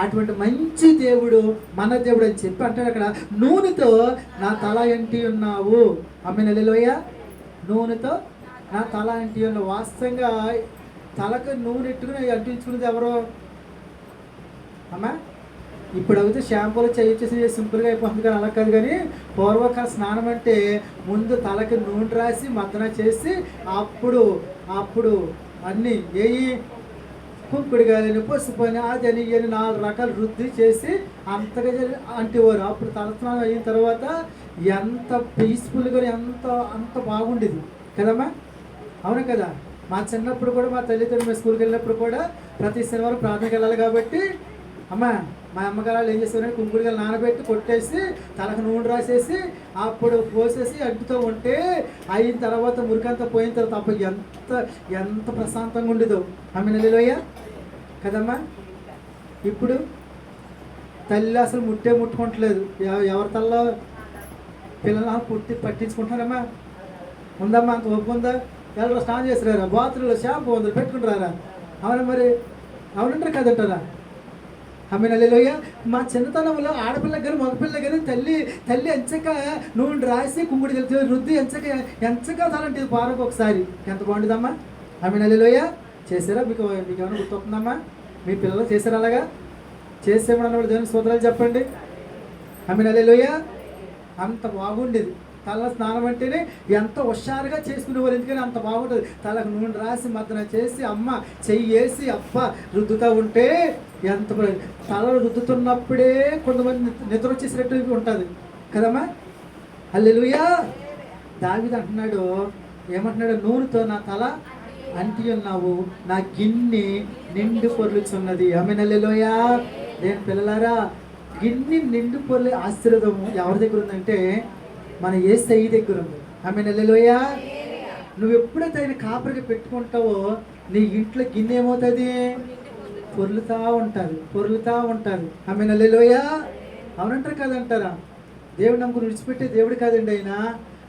Speaker 1: అటువంటి మంచి దేవుడు మన దేవుడు అని చెప్పి అంటాడు అక్కడ, నూనెతో నా తల అంటి ఉన్నావు. ఆమేన్ హల్లెలూయా. నూనెతో నా తల అంటి ఉన్నావు. వాస్తవంగా తలకు నూనె ఎట్టుకుని అంటించుకునేది ఎవరు అమ్మా? ఇప్పుడు అయితే షాంపూలు చేయించేసి సింపుల్గా అయిపోతుంది, కానీ అలా కాదు. కానీ పూర్వకాల స్నానం అంటే ముందు తలకి నూనె రాసి మద్దన చేసి అప్పుడు అన్నీ కుంకుడు గాలిని పసుపు అని అదని 4 రకాలు రుద్ది చేసి అంతగా అంటేవారు. అప్పుడు తలస్నానం అయిన తర్వాత ఎంత పీస్ఫుల్గా అంత బాగుండేది కదమ్మా. అవును కదా. మా చిన్నప్పుడు కూడా మా తల్లిదండ్రులు మేము స్కూల్కి వెళ్ళినప్పుడు కూడా ప్రతి శనివారం ప్రార్థనకి వెళ్ళాలి కాబట్టి అమ్మ మా అమ్మగారు ఏం చేసేవారంటే కుంకుడుగా నానబెట్టి కొట్టేసి తలకు నూనె రాసేసి అప్పుడు పోసేసి అంటుతూ ఉంటే అయిన తర్వాత మురికంతా పోయిన తర్వాత అప్పుడు ఎంత ఎంత ప్రశాంతంగా ఉండేదో ఆమె నెలలోయ కదమ్మా. ఇప్పుడు తల్లి అసలు ముట్టుకోవట్లేదు. ఎవరి తల్లో పిల్లలు పట్టించుకుంటున్నారమ్మా. ఉందమ్మా అంత ఒప్పు ఉందా? ఎవరు స్నానం చేసిరారా, బాత్రూంలో షాంపూ ఉందా పెట్టుకుంటారా? అవునా మరి, అవునంటారు కదంటారా? ఆమె నెలలోయ మా చిన్నతనంలో ఆడపిల్ల కానీ మగపిల్ల కానీ తల్లి ఎంచక నూనె రాసి కుంకుడు కలిసి రుద్ది ఎంచక తలంటే పారకు ఒకసారి ఎంత బాగుంటుందమ్మా. ఆమె నెలలోయ చేసారా? మీకు ఏమైనా గుర్తొస్తుందమ్మా? మీ పిల్లలు చేశారు అలాగా? చేసేమన్నా దేవుని స్తోత్రాలు చెప్పండి. ఆమె నెలలోయ అంత బాగుండేది. తల స్నానం అంటేనే ఎంత హుషారుగా చేసుకునేవారు. ఎందుకని అంత బాగుంటుంది. తలకు నూనె రాసి మద్దన చేసి అమ్మ చెయ్యి వేసి అప్ప రుద్దుతూ ఉంటే ఎంత తల రుద్దుతున్నప్పుడే కొంతమంది నిద్ర వచ్చేసినట్టు ఉంటుంది కదమ్మా. హల్లెలూయా. దావీదు అంటున్నాడు, ఏమంటున్నాడు? నూనెతో నా తల అంటి ఉన్నావు, నా గిన్నె నిండు పొర్లుచున్నది. ఆమేన్. హల్లెలూయా. నేను పిల్లలారా, గిన్నె నిండు పొర్లే ఆశీర్వాదము ఎవరి దగ్గర ఉందంటే మన యేసయ్య దగ్గర ఉంది. ఆమేన్. హల్లెలూయా. నువ్వు ఎప్పుడైతే ఆయన కాపరిగా పెట్టుకుంటావో నీ ఇంట్లో గిన్నె ఏమవుతుంది? పొర్లుతూ ఉంటుంది. ఆమేన్. హల్లెలూయా. అవునంటారు కదంటారా? దేవుడు నమ్ముకుని విడిచిపెట్టే దేవుడు కాదండి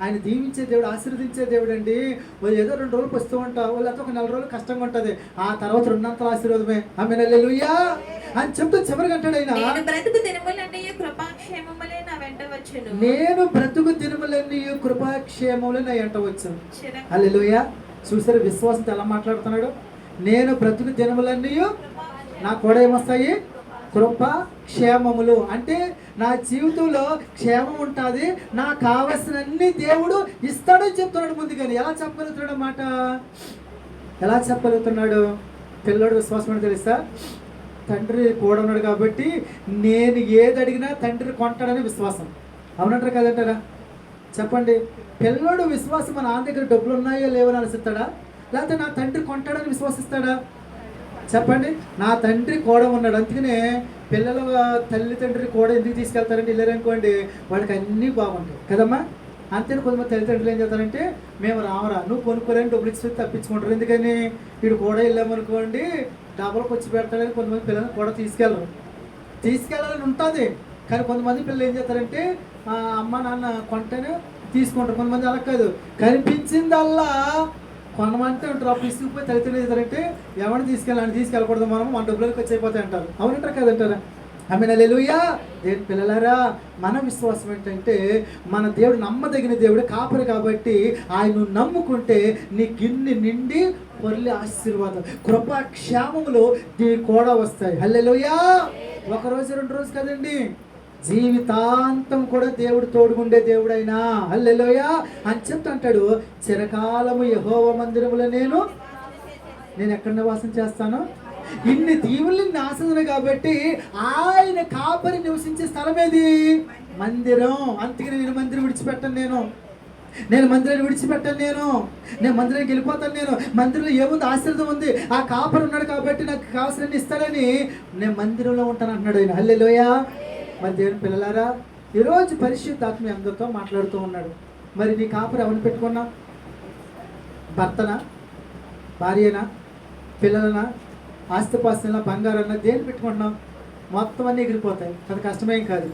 Speaker 1: ఆయన దీవించే దేవుడు, ఆశీర్వదించే దేవుడు అండి. వాళ్ళు ఏదో 2 రోజులు వస్తూ ఉంటావు, లేకపోతే ఒక 4 రోజులు కష్టంగా ఉంటుంది, ఆ తర్వాత 2 ఆశీర్వాదమే. ఆమేన్. హల్లెలూయా అని చెప్తూ చివరికి అంటాడు ఆయన, నేను బ్రతుకు దినములన్నీ కృపాక్షేమములే నా వెంట వచ్చాను. హల్లెలూయా. చూసారు విశ్వాసంతో ఎలా మాట్లాడుతున్నాడు? నేను బ్రతుకు దినములన్నీ నా కూడా ఏమొస్తాయి? కృప క్షేమములు. అంటే నా జీవితంలో క్షేమం ఉంటుంది, నాకు కావలసినన్ని దేవుడు ఇస్తాడని చెప్తున్నాడు ముందుగానే. ఎలా చెప్పగలుగుతున్నాడు అన్నమాట? ఎలా చెప్పగలుగుతున్నాడు? పిల్లడు విశ్వాసం అని తెలుసా? తండ్రి కూడా ఉన్నాడు కాబట్టి నేను ఏది అడిగినా తండ్రి కొంటాడని విశ్వాసం. అవునంటారు కదంటారా? చెప్పండి. పిల్లడు విశ్వాసం మన నాన్న దగ్గర డబ్బులు ఉన్నాయో లేవని ఆలోచిస్తాడా, లేకపోతే నా తండ్రి కొంటాడని విశ్వసిస్తాడా? చెప్పండి. నా తండ్రి కూడా ఉన్నాడు, అందుకనే పిల్లలు తల్లిదండ్రులు కూడా ఎందుకు తీసుకెళ్తారంటే వెళ్ళారనుకోండి వాళ్ళకి అన్నీ బాగుంటాయి కదమ్మా. అంతేనా? కొంతమంది తల్లిదండ్రులు ఏం చేస్తారంటే మేము రామరా నువ్వు కొనుక్కోలేని డబ్బులు ఇచ్చి తప్పించుకుంటారు. ఎందుకని వీడు కూడా వెళ్ళామనుకోండి డబ్బులు వచ్చి పెడతాడని కొంతమంది పిల్లల్ని కూడా తీసుకెళ్ళాలని ఉంటుంది. కానీ కొంతమంది పిల్లలు ఏం చేస్తారంటే అమ్మ నాన్న కొంటేనే తీసుకుంటారు. కొంతమంది అలా కాదు, కనిపించిందల్లా కొనమంటే ఉంటారు. అప్పుడు ఇసుకుపోయి తల్లిదండ్రులు చేస్తారంటే ఎవరిని తీసుకెళ్ళకూడదు, మనం మన డబ్బులకు వచ్చి అయిపోతాయి అంటారు. అవునంటారు కదంటారా? ఆమేన్. హల్లెలూయా. దేవుని పిల్లలారా, మన విశ్వాసం ఏంటంటే మన దేవుడు నమ్మదగిన దేవుడు, కాపరి కాబట్టి ఆయన నమ్ముకుంటే నీ గిన్నె నిండి పొర్లి ఆశీర్వాదం కృపా క్షేమములు దీనికి కూడా వస్తాయి. హల్లెలూయా. 1 రోజు 2 రోజు కదండి, జీవితాంతం కూడా దేవుడు తోడుగుండే దేవుడు అయినా. హల్లెలూయా అని చెప్తుంటాడు, చిరకాలము యెహోవా మందిరములో నేను ఎక్కడ నివాసం చేస్తాను. ఇన్ని దీవుల్ని నాశనం కాబట్టి ఆయన కాపరి నివసించే స్థలం ఏది? మందిరం. అందుకే నేను మందిరం విడిచిపెట్టాను. నేను మందిరాన్ని విడిచిపెట్టాను. నేను మందిరానికి వెళ్ళిపోతాను. నేను మందిరంలో ఏముంది? ఆశీర్వాదం ఉంది. ఆ కాపరి ఉన్నాడు కాబట్టి నాకు కావాల్సిన ఇస్తాడని నేను మందిరంలో ఉంటాను అంటున్నాడు ఆయన. హల్లెలూయా. మరి దేవుని పిల్లలారా, ఈరోజు పరిశుద్ధాత్మ అందరితో మాట్లాడుతూ ఉన్నాడు. మరి నీ కాపరి ఎవరిని పెట్టుకున్నా? భర్తనా, భార్యనా, పిల్లలనా, ఆస్తిపాస్తున్నా, బంగారన్నా, దేని పెట్టుకుంటున్నావు? మొత్తం అన్నీ ఎగిరిపోతాయి. అది కష్టమేం కాదు.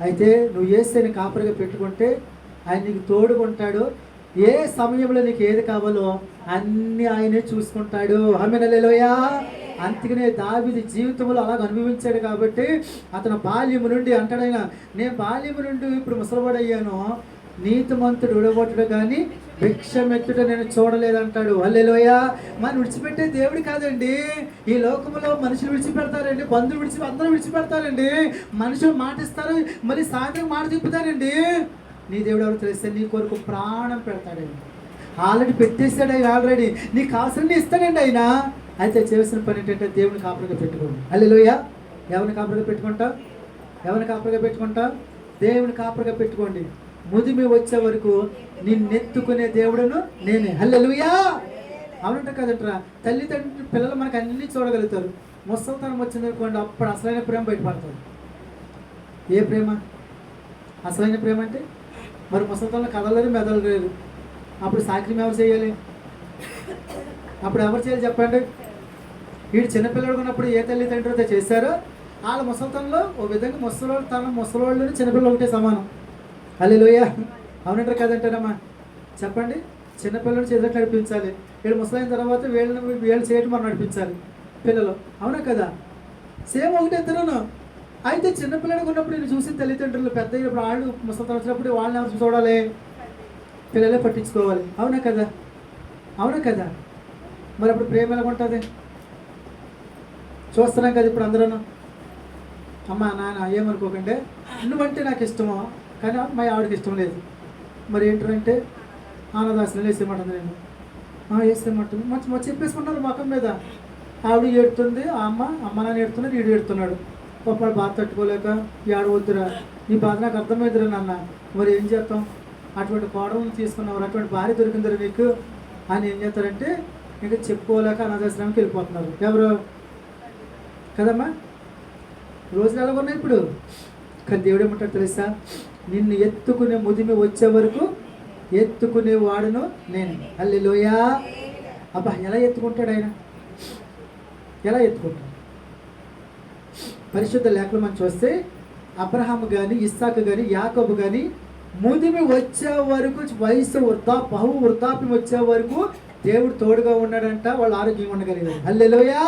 Speaker 1: అయితే నువ్వు యేసుని కాపరిగా పెట్టుకుంటే ఆయన నీకు తోడుకుంటాడు. ఏ సమయంలో నీకు ఏది కావాలో అన్నీ ఆయనే చూసుకుంటాడు. ఆమేన్. హల్లెలూయా. అందుకనే దావీదు జీవితంలో అలాగ అనుభవించాడు కాబట్టి అతను బాల్యము నుండి అంటాడైన, నేను బాల్యము నుండి ఇప్పుడు ముసలివాడయ్యాను, నీతిమంతుడు విడగొట్టడు కానీ భిక్షమెత్తుట నేను చూడలేదంటాడు. హల్లెలూయా. మనం విడిచిపెట్టే దేవుడు కాదండి. ఈ లోకంలో మనుషులు విడిచిపెడతారండి, బంధువులు అందరూ విడిచిపెడతారండి, మనుషులు మాటిస్తారు, మళ్ళీ సాయంత్రం మాట తిప్పుతారండి. నీ దేవుడు ఎవరు తెలిస్తే నీ కొరకు ప్రాణం పెడతాడండి. ఆల్రెడీ పెట్టేశాడు ఆయన. ఆల్రెడీ నీకు కావాల్సింది ఇస్తాడండి ఆయన. అయితే చేసిన పని ఏంటంటే దేవుని కాపరిగా పెట్టుకోండి. హల్లెలూయా. ఎవరిని కాపరిగా పెట్టుకుంటా? దేవుని కాపరిగా పెట్టుకోండి. ముదిమి వచ్చే వరకు నిన్నెత్తుకునే దేవుడును నేనే. హల్లెలూయా. అవునంట కదంటరా. తల్లిదండ్రులు పిల్లలు మనకు అన్ని చూడగలుగుతారు. ముసలితనం వచ్చిందనుకోండి, అప్పుడు అసలైన ప్రేమ బయటపడుతుంది. ఏ ప్రేమ? అసలైన ప్రేమ అంటే మరి ముసలితనంలో కదలలేదు, మెదలలేదు. అప్పుడు సాక్ష్యం ఎవరు చేయాలి? అప్పుడు ఎవరు చేయాలి చెప్పండి? వీడు చిన్నపిల్లడు ఉన్నప్పుడు ఏ తల్లిదండ్రులతో చేశారో వాళ్ళ ముసలితనంలో ఓ విధంగా ముసలోళ్ళని చిన్నపిల్లలు ఒకటే సమానం. హల్లెలూయా. అవునంటారు కదంటారమ్మా? చెప్పండి. చిన్నపిల్లలు చేతులకు నడిపించాలి, వీళ్ళు ముసలైన తర్వాత వీళ్ళు చేయటం మనం నడిపించాలి పిల్లలు. అవునా కదా? సేమ్ ఒకటే ఇద్దరును. అయితే చిన్నపిల్లడికి ఉన్నప్పుడు నేను చూసిన తల్లిదండ్రులు పెద్ద అయినప్పుడు వాళ్ళు ముసలితనం వచ్చినప్పుడు వాళ్ళని ఎవరు చూడాలి? పిల్లలే పట్టించుకోవాలి. అవునా కదా? అవునా కదా? మరి అప్పుడు ప్రేమ ఎలా ఉంటుంది? చూస్తున్నాం కదా ఇప్పుడు అందరూ. అమ్మ నాన్న ఏమనుకోకండి, నువ్వంటే నాకు ఇష్టమో కానీ మా ఆవిడకి ఇష్టం లేదు. మరి ఏంటంటే ఆనందాసనం వేసేయమంటుంది. నేను వేసేయమంటుంది మంచి చెప్పేసుకుంటారు ముఖం మీద. ఆవిడ ఏడుతుంది, అమ్మ నాన్న ఏడుతున్నారు, వీడు ఏడుతున్నాడు. పాపడు బాధ తట్టుకోలేక ఆడ వద్దురా, నీ బాధ నాకు అర్థమైందిరా నాన్న, మరి ఏం చేస్తాం? అటువంటి కోడలను తీసుకున్నావు, అటువంటి భార్య దొరికిందిరా నీకు అని ఏం చేస్తారంటే ఇంకా చెప్పుకోలేక అనాథాశ్రమానికి వెళ్ళిపోతున్నారు. ఎవరు కదమ్మా? రోజులు ఎలాగున్నాయి ఇప్పుడు. కానీ దేవుడు ఏమంటాడు తెలుసా? నిన్ను ఎత్తుకునే ముదిమి వచ్చే వరకు ఎత్తుకునే వాడును నేను. హల్లెలూయా. అబ్బా, ఎలా ఎత్తుకుంటాడు ఆయన? ఎలా ఎత్తుకుంటాడు? పరిశుద్ధ లేఖలు మనం చూస్తే అబ్రహాము కానీ, ఇస్సాకు కానీ, యాకోబు కానీ ముదిమి వచ్చే వరకు వయసు వృద్ధాప్యం వచ్చే వరకు దేవుడు తోడుగా ఉన్నాడంట. వాళ్ళు ఆరోగ్యంగా ఉండగలిగారు. హల్లెలూయా.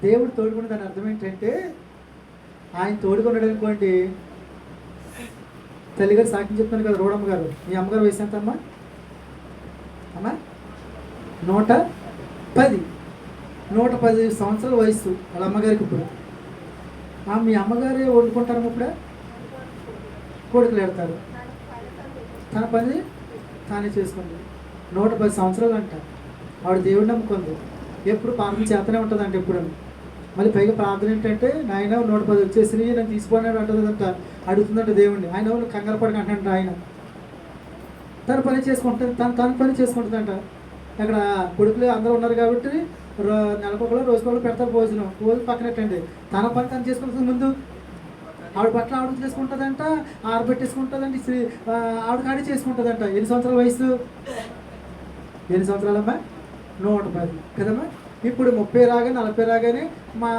Speaker 1: దేవుడు తోడుకున్న దాని అర్థం ఏంటంటే ఆయన తోడుగా ఉన్నాడు అనుకోండి. తల్లిగారు సాక్ష్యం చెప్తాను కదా, రోడమ్మ గారు. మీ అమ్మగారు వయసు ఎంత అమ్మా? 110 సంవత్సరాల వయసు వాళ్ళ అమ్మగారికి. ఇప్పుడు మీ అమ్మగారే వండుకుంటారమ్మ. ఇప్పుడే కొడుకులు ఎడతారు, తన పని తానే చేసుకుంది. 110 సంవత్సరాలు అంట. ఆవిడ దేవుడిని నమ్ముకుంది. ఎప్పుడు ప్రార్థన చేతనే ఉంటుందంట. ఎప్పుడు మళ్ళీ పైగా ప్రార్థన ఏంటంటే, నాయన 110 వచ్చేసినాయి నన్ను తీసుకోండి అంటుందంట. అడుగుతుందంట దేవుడిని. ఆయన వాళ్ళు కంగారు పడక అంట. ఆయన తన పని చేసుకుంటుంది, తన పని చేసుకుంటుందంట. అక్కడ కొడుకులు అందరూ ఉన్నారు కాబట్టి నెలకొకరు రోజుకొకరు పెడతారు భోజనం. పక్కనట్టండి తన పని తను చేసుకుంటుంది. ముందు ఆవిడ బట్టలు ఆవిడ చేసుకుంటుందంట, ఆరబెట్టేసుకుంటుందండి, ఆవిడ కాడి చేసుకుంటుందంట. ఎన్ని సంవత్సరాల వయసు? ఎన్ని సంవత్సరాలమ్మా? 110 కదమ్మా. ఇప్పుడు 30 రాగానే 40 రాగానే మా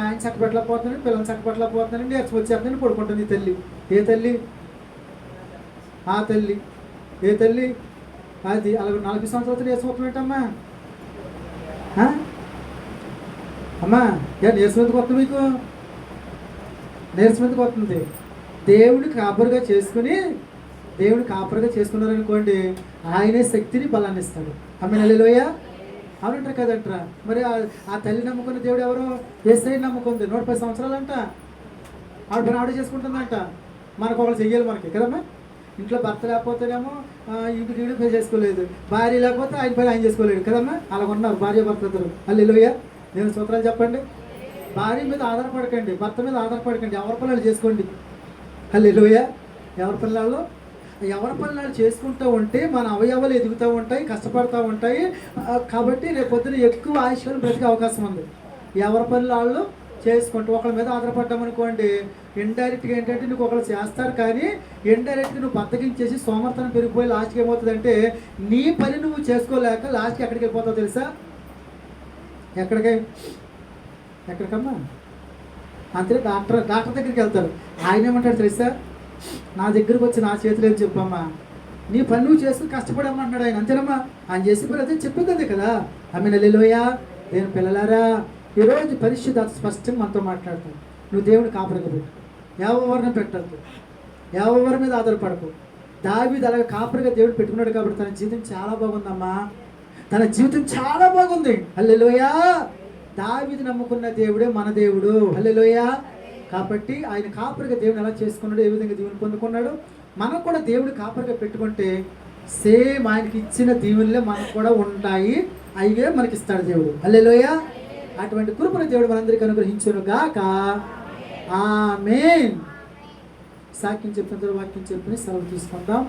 Speaker 1: ఆయన చక్కబెట్టలేకపోతున్నాను, పిల్లల్ని చక్కబెట్టలేకపోతున్నానండి, వచ్చేస్తానని పడుకుంటుంది ఈ తల్లి. ఏ తల్లి? ఆ తల్లి. ఏ తల్లి అది? అలా 40 సంవత్సరాలతో నేర్చుకుంటున్నట్టమ్మా. అమ్మా నేర్చుకుందుకు వస్తుంది, మీకు నేర్చుకుందుకు వస్తుంది. దేవుడిని కాపరిగా చేసుకున్నారనుకోండి, ఆయనే శక్తిని బలాన్ని ఇస్తాడు. ఆమె హల్లెలూయా. అవునంటారు కదంటారా? మరి ఆ తల్లి నమ్ముకున్న దేవుడు ఎవరు? యేసయ్య నమ్ముకుంది. 110 సంవత్సరాలంట. ఆవిడ పని ఆవిడ చేసుకుంటుందంట. మనకు ఒకళ్ళు చెయ్యాలి మనకి కదమ్మా. ఇంట్లో భర్త లేకపోతేనేమో ఇంటికి పే చేసుకోలేదు, భార్య లేకపోతే ఆయన పని ఆయన చేసుకోలేడు కదమ్మా. అలా ఉన్నారు భార్య భర్త ఇద్దరు. హల్లెలూయా. నేను సూత్రాలు చెప్పండి. భార్య మీద ఆధారపడకండి, భర్త మీద ఆధారపడకండి. ఎవరి పనులు చేసుకోండి. హల్లెలూయా. ఎవరి పనులు చేసుకుంటూ ఉంటే మన అవయవాలు ఎదుగుతూ ఉంటాయి, కష్టపడుతూ ఉంటాయి. కాబట్టి రేపు పొద్దున ఎక్కువ ఆయుష్లను బ్రతికే అవకాశం ఉంది. ఎవరి పనులు వాళ్ళు చేసుకుంటూ ఒకళ్ళ మీద ఆధారపడ్డామనుకోండి, ఇండైరెక్ట్గా ఏంటంటే నీకు ఒకళ్ళు చేస్తారు, కానీ ఇండైరెక్ట్గా నువ్వు బద్దకించేసి సోమర్థనం పెరిగిపోయి లాస్ట్కి ఏమవుతుందంటే నీ పని నువ్వు చేసుకోలేక లాస్ట్కి ఎక్కడికి వెళ్ళిపోతావు తెలుసా? ఎక్కడికమ్మా? అంతే డాక్టర్ దగ్గరికి వెళ్తారు. ఆయన ఏమంటాడు తెలుసా? నా దగ్గరకు వచ్చి నా చేతులు ఏం చెప్పమ్మా, నీ పని నువ్వు చేసుకుని కష్టపడమంటున్నాడు ఆయన. అంతేనమ్మా. ఆయన చేసి పని అదే చెప్పింది అదే కదా. ఆమె హల్లెలూయా. నేను పిల్లలారా, ఈరోజు పరిశుద్ధ స్పష్టంగా మనతో మాట్లాడతాను. నువ్వు దేవుని కాపరిగా పెట్టు, ఎవరిని పెట్టద్దు, ఎవరి మీద ఆధారపడకు. దావీదు అలాగే కాపరిగా దేవుడు పెట్టుకున్నాడు కాబట్టి తన జీవితం చాలా బాగుందమ్మా. తన జీవితం చాలా బాగుంది. హల్లెలూయా. దావీదు నమ్ముకున్న దేవుడే మన దేవుడు. హల్లెలూయా. కాబట్టి ఆయన కాపరిగా దేవుని ఎలా చేసుకున్నాడు, ఏ విధంగా దేవుని పొందుకున్నాడు, మనం కూడా దేవుడు కాపరిగా పెట్టుకుంటే సేమ్ ఆయనకి ఇచ్చిన దీవులే మనకు కూడా ఉంటాయి. అయ్యే మనకి ఇస్తాడు దేవుడు. హల్లెలూయా. అటువంటి కృపను దేవుడు మనందరికీ అనుగ్రహించును గాక. ఆమేన్. సాక్ష్యం చెప్పిన వాక్యం చెప్పి సెలవు తీసుకుందాం.